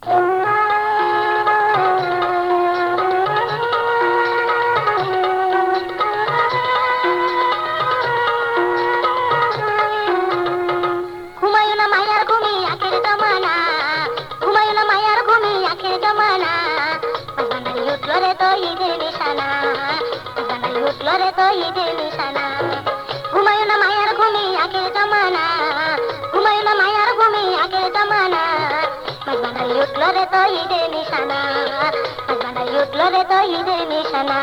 হুমায়ুন মায়ার ঘুমি আখের জমানা, হুমায়ুন মায়ার ঘুমি আখের জমানা, মাঝ বানাই উঠল রে তো ঈদের নিশানা, মাঝ বানাই উঠল রে তো ঈদের নিশানা।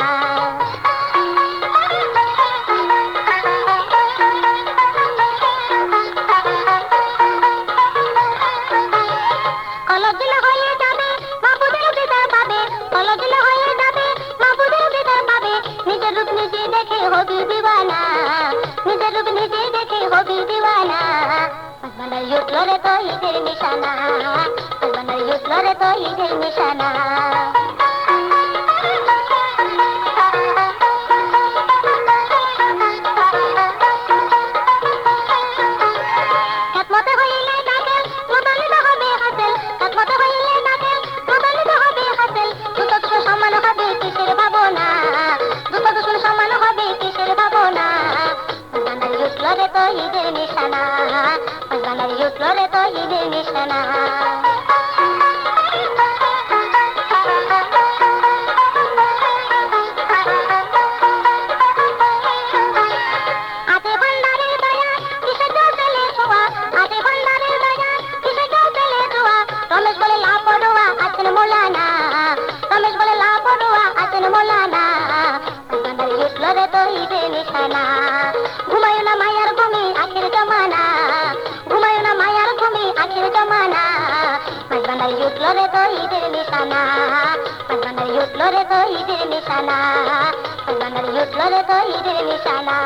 হবি দিওয়ানা, নিজের রূপ নিজে দেখে হবি দিওয়ানা, বানাই উঠল রে তো ঈদের নিশানা, বানাই উঠল রে তো ঈদের নিশানা। ঈদের নিশানা, বানাই উঠল রে তো ঈদের নিশানা। আতে ভান্ডারের দয়া কিসে চলে ছোঁয়া, আতে ভান্ডারের দয়া কিসে চলে ছোঁয়া, রমেশ বলে লাপড়ুয়া আছেন মোলানা, রমেশ বলে লাপড়ুয়া আছেন মোলানা, বানাই উঠল রে তো ঈদের নিশানা। হুমায়ুন মায়ার ঘুমি আখের জমানা, হুমায়ুন মায়ার ঘুমি আখের জমানা, মাঝ বানাই উঠল রে তো ঈদের নিশানা, মাঝ বানাই উঠল রে তো ঈদের নিশানা, মাঝ বানাই উঠল রে তো ঈদের নিশানা।